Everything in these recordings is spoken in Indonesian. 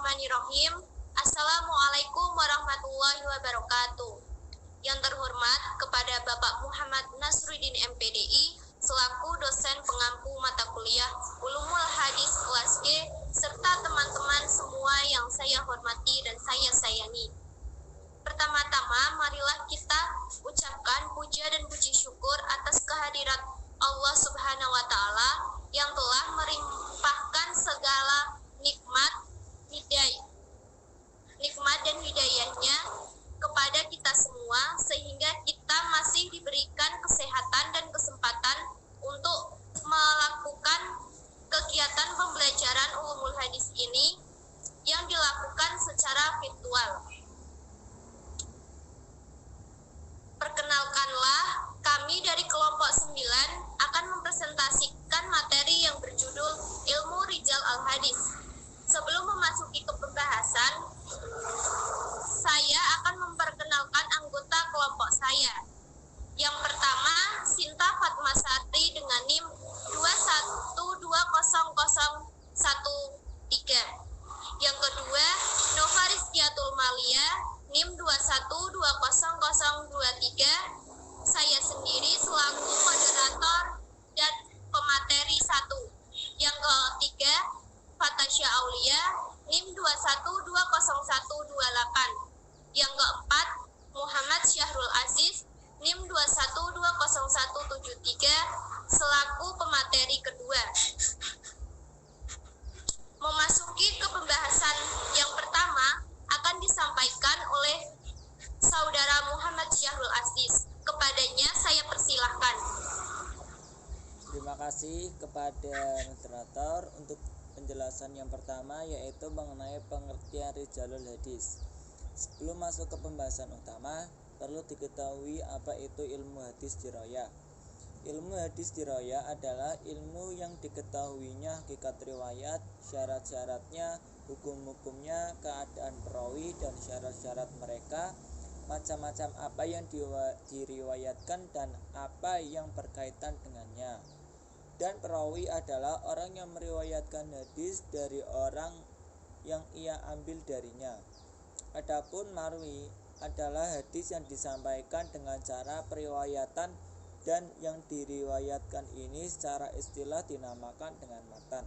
Bismillahirrahmanirrahim. Assalamualaikum warahmatullahi wabarakatuh. Yang terhormat kepada Bapak Muhammad Nasruddin MPDI selaku dosen pengampu mata kuliah Ulumul Hadis kelas G serta teman-teman semua yang saya hormati dan saya sayangi. Pertama-tama marilah kita ucapkan puja dan puji syukur atas kehadirat Allah Subhanahu wa taala yang telah melimpahkan segala nikmat dan hidayahnya kepada kita semua sehingga kita masih diberikan kesehatan dan kesempatan untuk melakukan kegiatan pembelajaran ulumul hadis ini yang dilakukan secara virtual. Perkenalkanlah, kami dari kelompok 9 akan mempresentasikan materi yang berjudul Ilmu Rijal Al-Hadis. Sebelum memasuki ke pembahasan, saya akan memperkenalkan anggota kelompok saya. Yang pertama, Sinta Fatmasari dengan NIM 2120013. Yang kedua, Nova Rizkiatul Malia NIM 2120023. Saya sendiri selaku moderator dan pemateri 1. Yang ketiga, Fatasya Aulia NIM 2120128. Yang keempat, Muhammad Syahrul Aziz NIM 2120173 selaku pemateri kedua. Memasuki ke pembahasan yang pertama akan disampaikan oleh Saudara Muhammad Syahrul Aziz. Kepadanya saya persilahkan. Terima kasih kepada moderator untuk penjelasan yang pertama, yaitu mengenai pengertian Rijalul Hadis. Sebelum masuk ke pembahasan utama, perlu diketahui apa itu ilmu hadis dirayah. Ilmu hadis dirayah adalah ilmu yang diketahuinya hakikat riwayat, syarat-syaratnya, hukum-hukumnya, keadaan perawi dan syarat-syarat mereka, macam-macam apa yang diriwayatkan dan apa yang berkaitan dengannya. Dan perawi adalah orang yang meriwayatkan hadis dari orang yang ia ambil darinya. Adapun marwi adalah hadis yang disampaikan dengan cara periwayatan dan yang diriwayatkan ini secara istilah dinamakan dengan matan.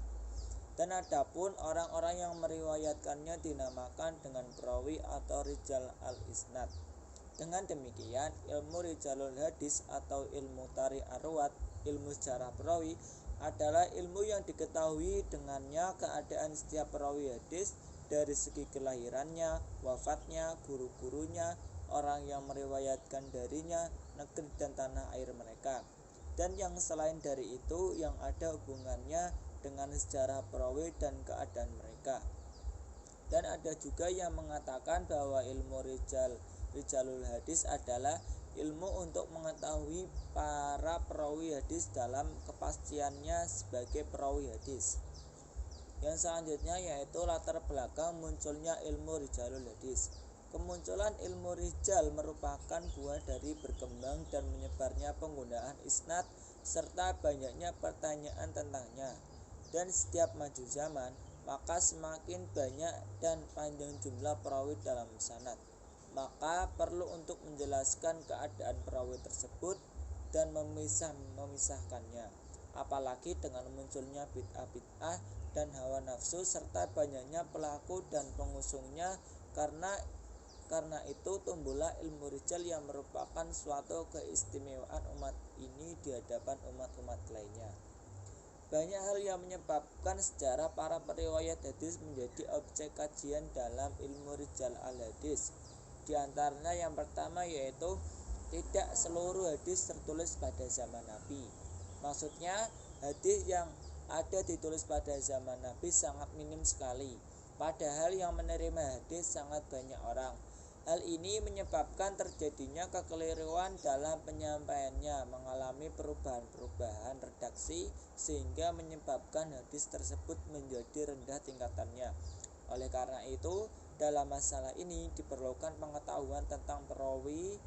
Dan adapun orang-orang yang meriwayatkannya dinamakan dengan perawi atau rijal al-isnad. Dengan demikian, ilmu rijalul hadis atau ilmu tarikh arwat, ilmu sejarah perawi, adalah ilmu yang diketahui dengannya keadaan setiap perawi hadis dari segi kelahirannya, wafatnya, guru-gurunya, orang yang meriwayatkan darinya, negeri dan tanah air mereka. Dan yang selain dari itu yang ada hubungannya dengan sejarah perawi dan keadaan mereka. Dan ada juga yang mengatakan bahwa ilmu Rijalul Hadis adalah ilmu untuk mengetahui para perawi hadis dalam kepastiannya sebagai perawi hadis. Yang selanjutnya yaitu latar belakang munculnya ilmu Rijalul Hadis. Kemunculan ilmu rijal merupakan buah dari berkembang dan menyebarnya penggunaan isnad serta banyaknya pertanyaan tentangnya. Dan setiap maju zaman, maka semakin banyak dan panjang jumlah perawi dalam sanad. Maka perlu untuk menjelaskan keadaan perawi tersebut dan memisahkannya. Apalagi dengan munculnya bid'ah-bid'ah dan hawa nafsu serta banyaknya pelaku dan pengusungnya, karena itu tumbuhlah ilmu rijal yang merupakan suatu keistimewaan umat ini di hadapan umat-umat lainnya. Banyak hal yang menyebabkan sejarah para periwayat hadis menjadi objek kajian dalam ilmu rijal al-hadis. Di antaranya yang pertama yaitu tidak seluruh hadis tertulis pada zaman Nabi. Maksudnya hadis yang ada ditulis pada zaman Nabi sangat minim sekali, padahal yang menerima hadis sangat banyak orang. Hal ini menyebabkan terjadinya kekeliruan dalam penyampaiannya, mengalami perubahan-perubahan redaksi sehingga menyebabkan hadis tersebut menjadi rendah tingkatannya. Oleh karena itu, dalam masalah ini diperlukan pengetahuan tentang perawi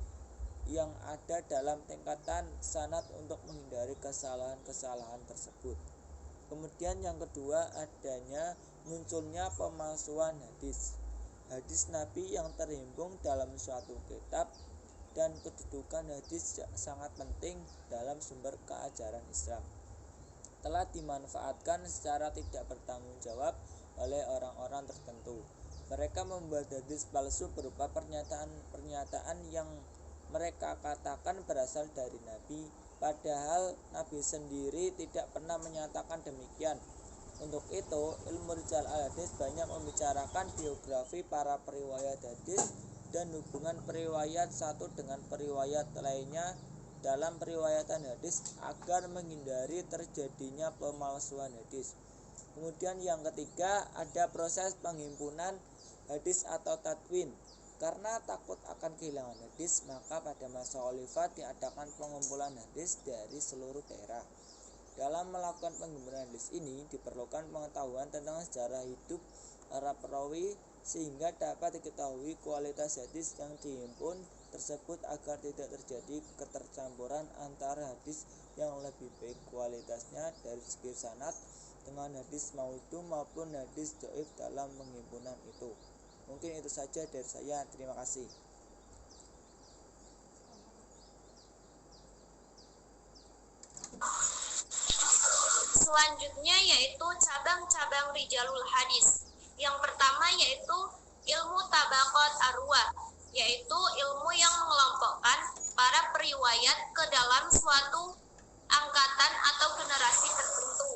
yang ada dalam tingkatan sanad untuk menghindari kesalahan-kesalahan tersebut. Kemudian yang kedua, adanya munculnya pemalsuan hadis. Hadis Nabi yang terhimpun dalam suatu kitab dan kedudukan hadis sangat penting dalam sumber keajaran Islam telah dimanfaatkan secara tidak bertanggung jawab oleh orang-orang tertentu. Mereka membuat hadis palsu berupa pernyataan yang mereka katakan berasal dari Nabi, padahal Nabi sendiri tidak pernah menyatakan demikian. Untuk itu, ilmu rijal al-hadis banyak membicarakan biografi para periwayat hadis dan hubungan periwayat satu dengan periwayat lainnya dalam periwayatan hadis agar menghindari terjadinya pemalsuan hadis. Kemudian yang ketiga, ada proses penghimpunan hadis atau tadwin. Karena takut akan kehilangan hadis, maka pada masa khalifah diadakan pengumpulan hadis dari seluruh daerah. Dalam melakukan penghimpunan hadis ini diperlukan pengetahuan tentang sejarah hidup para perawi sehingga dapat diketahui kualitas hadis yang dihimpun tersebut agar tidak terjadi ketercampuran antara hadis yang lebih baik kualitasnya dari segi sanad dengan hadis maudhu maupun hadis dhaif dalam penghimpunan itu. Mungkin itu saja dari saya. Terima kasih. Selanjutnya yaitu cabang-cabang rijalul hadis. Yang pertama yaitu ilmu tabaqat arwah, yaitu ilmu yang mengelompokkan para periwayat ke dalam suatu angkatan atau generasi tertentu.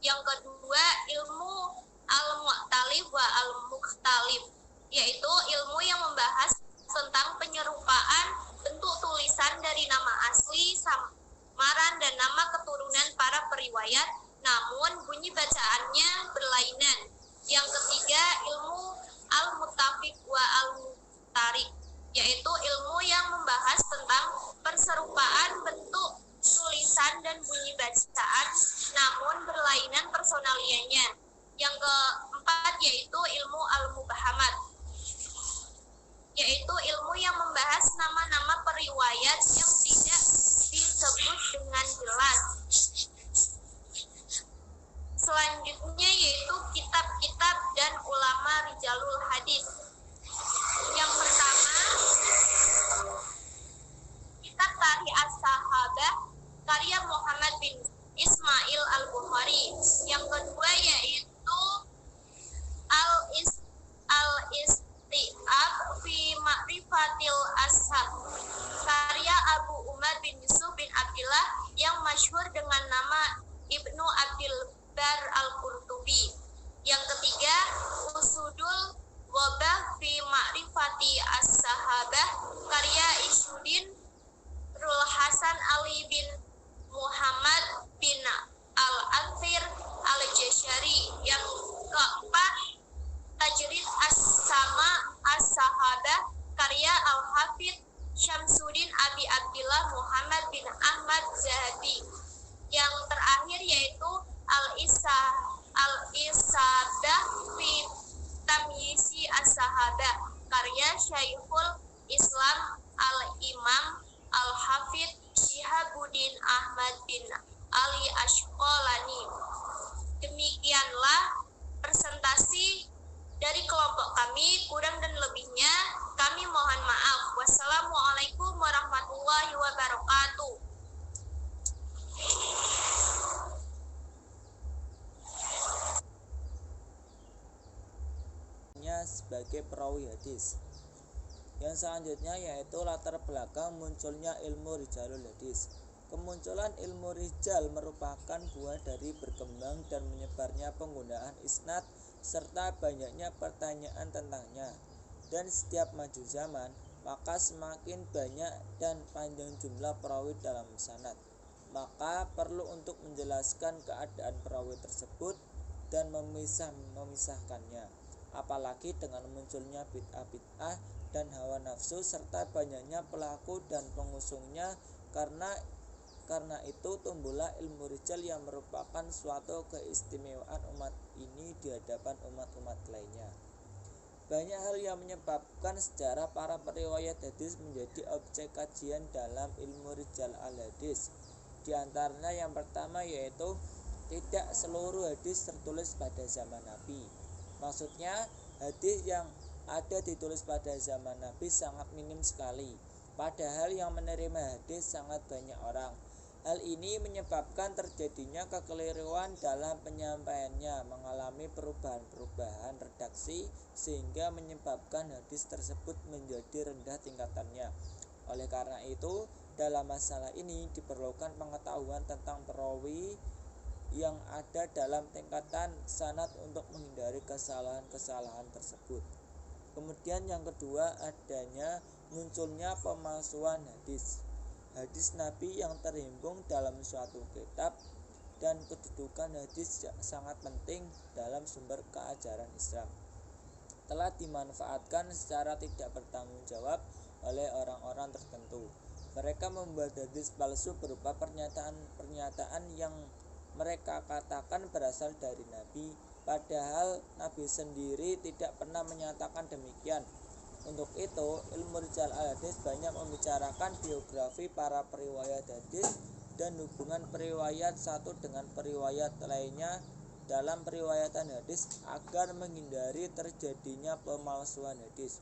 Yang kedua ilmu al-mu'talif wa al-mukhtalif, yaitu ilmu yang membahas tentang penyerupaan bentuk tulisan dari nama asli, samaran, dan nama keturunan para periwayat, namun bunyi bacaannya berlainan. Yang ketiga ilmu al-muttafiq wa al-mutarik, yaitu ilmu yang membahas tentang perserupaan bentuk tulisan dan bunyi bacaan namun berlainan personalianya. Yang keempat yaitu ilmu al-mubahamat, yaitu ilmu yang membahas nama-nama periwayat yang tidak disebut dengan jelas. Selanjutnya yaitu kitab-kitab dan ulama rijalul hadis. Yang pertama, kitab Tarikh As-Sahabah karya Muhammad bin Ismail Al-Bukhari. Yang kedua yaitu Al-Istiab fi Ma'rifatil Ashab karya Abu Umar bin Yusuf bin Abdillah yang masyhur dengan nama Ibnu Abdil Bar Al-Qurtubi. Yang ketiga, Usudul Wabah fi Ma'rifati As-Sahabah karya Isyuddin Rul Hasan Ali bin Muhammad bin Al-Athir Al-Jashari. Yang keempat, Tajrid As-Sama As-Sahabah karya Al-Hafidh Syamsuddin Abi Abdillah Muhammad bin Ahmad Zahabi. Yang terakhir yaitu Al-Isabah fi Tamyizi As-Sahabah karya Syekhul Islam Al-Imam Al-Hafidh Syihabuddin Ahmad bin Ali Ashqalani. Demikianlah presentasi dari kelompok kami, kurang dan lebihnya kami mohon maaf. Wassalamualaikum warahmatullahi wabarakatuh. Sebagai perawi hadis. Yang selanjutnya yaitu latar belakang munculnya ilmu rijalul hadis. Kemunculan ilmu rijal merupakan buah dari berkembang dan menyebarnya penggunaan isnad serta banyaknya pertanyaan tentangnya. Dan setiap maju zaman, maka semakin banyak dan panjang jumlah perawi dalam sanad. Maka perlu untuk menjelaskan keadaan perawi tersebut dan memisahkannya. Apalagi dengan munculnya bid'ah-bid'ah dan hawa nafsu serta banyaknya pelaku dan pengusungnya, karena itu tumbuhlah ilmu rijal yang merupakan suatu keistimewaan umat ini di hadapan umat-umat lainnya. Banyak hal yang menyebabkan sejarah para periwayat hadis menjadi objek kajian dalam ilmu rijal al-hadis. Di antaranya yang pertama yaitu tidak seluruh hadis tertulis pada zaman Nabi. Maksudnya, hadis yang ada ditulis pada zaman Nabi sangat minim sekali, padahal yang menerima hadis sangat banyak orang. Hal ini menyebabkan terjadinya kekeliruan dalam penyampaiannya, mengalami perubahan-perubahan redaksi sehingga menyebabkan hadis tersebut menjadi rendah tingkatannya. Oleh karena itu, dalam masalah ini diperlukan pengetahuan tentang perawi yang ada dalam tingkatan sanad untuk menghindari kesalahan-kesalahan tersebut. Kemudian yang kedua, munculnya pemalsuan hadis. Hadis Nabi yang terhimpun dalam suatu kitab dan kedudukan hadis sangat penting dalam sumber keajaran Islam telah dimanfaatkan secara tidak bertanggung jawab oleh orang-orang tertentu. Mereka membuat hadis palsu berupa pernyataan yang mereka katakan berasal dari Nabi, padahal Nabi sendiri tidak pernah menyatakan demikian. Untuk itu, ilmu rijal al-hadis banyak membicarakan biografi para periwayat hadis dan hubungan periwayat satu dengan periwayat lainnya dalam periwayatan hadis agar menghindari terjadinya pemalsuan hadis.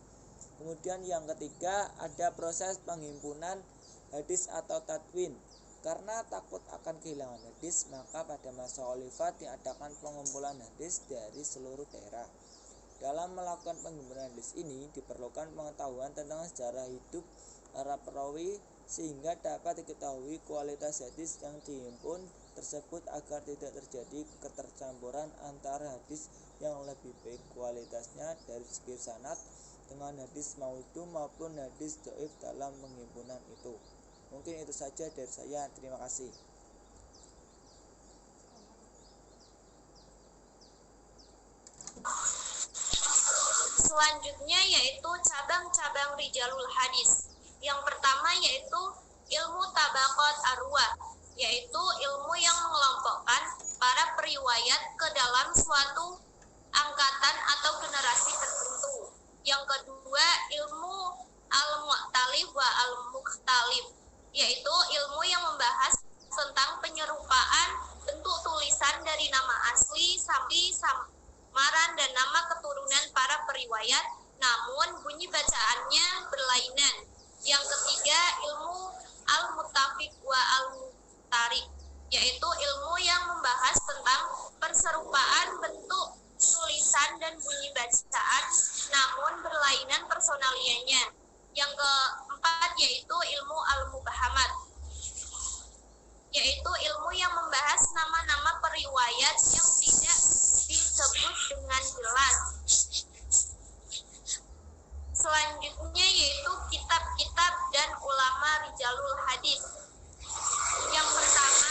Kemudian yang ketiga, ada proses penghimpunan hadis atau tadwin. Karena takut akan kehilangan hadis, maka pada masa khalifah diadakan pengumpulan hadis dari seluruh daerah. Dalam melakukan penghimpunan hadis ini diperlukan pengetahuan tentang sejarah hidup para perawi sehingga dapat diketahui kualitas hadis yang dihimpun tersebut agar tidak terjadi ketercampuran antara hadis yang lebih baik kualitasnya dari segi sanad dengan hadis maudhu maupun hadis dhaif dalam penghimpunan itu. Mungkin itu saja dari saya. Terima kasih. Selanjutnya yaitu cabang-cabang rijalul hadis. Yang pertama yaitu ilmu tabaqat arwah, yaitu ilmu yang mengelompokkan para periwayat ke dalam suatu angkatan atau generasi tertentu. Yang kedua ilmu al-mu'talif wa al-mukhtalif, yaitu ilmu yang membahas tentang penyerupaan bentuk tulisan dari nama asli sampai samaran dan nama keturunan para periwayat, namun bunyi bacaannya berlainan. Yang ketiga ilmu al-muttafiq wa al-mutarik, yaitu ilmu yang membahas tentang perserupaan bentuk tulisan dan bunyi bacaan namun berlainan personalianya. Yang keempat yaitu ilmu al-mubahamat, yaitu ilmu yang membahas nama-nama periwayat yang tidak disebut dengan jelas. Selanjutnya yaitu kitab-kitab dan ulama rijalul hadis. Yang pertama,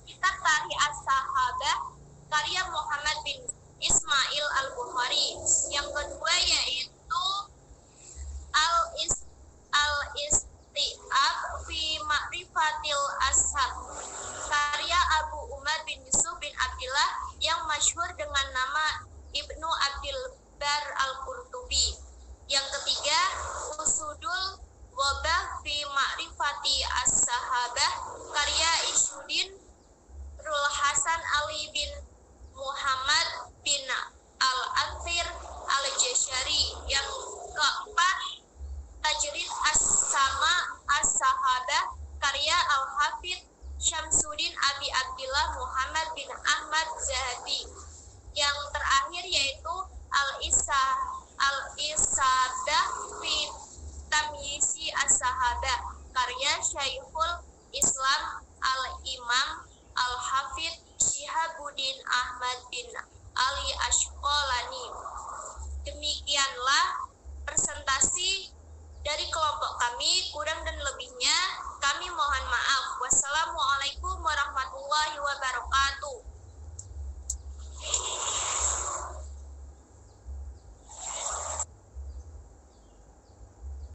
kitab Tarikh As-Sahabah karya Muhammad bin Ismail Al-Bukhari. Yang kedua yaitu Al-Istiab fi Ma'rifatil Ashab karya Abu Umar bin Yusuf bin Abdillah yang masyhur dengan nama Ibnu Abdil Bar Al-Qurtubi. Yang ketiga, Usudul Wabah fi Ma'rifati As-Sahabah karya Isyuddin Rul Hasan Ali bin Muhammad bin Al-Athir Al-Jashari. Yang keempat, Tajrid As-Sama As-Sahabah karya Al-Hafidh Syamsuddin Abi Abdillah Muhammad bin Ahmad Zahabi. Yang terakhir yaitu Al-Isabah fi Tamyizi As-Sahabah karya Syekhul Islam Al-Imam Al-Hafidh Syihabuddin Ahmad bin Ali Ashqalani. Demikianlah presentasi dari kelompok kami, kurang dan lebihnya kami mohon maaf. Wassalamualaikum warahmatullahi wabarakatuh.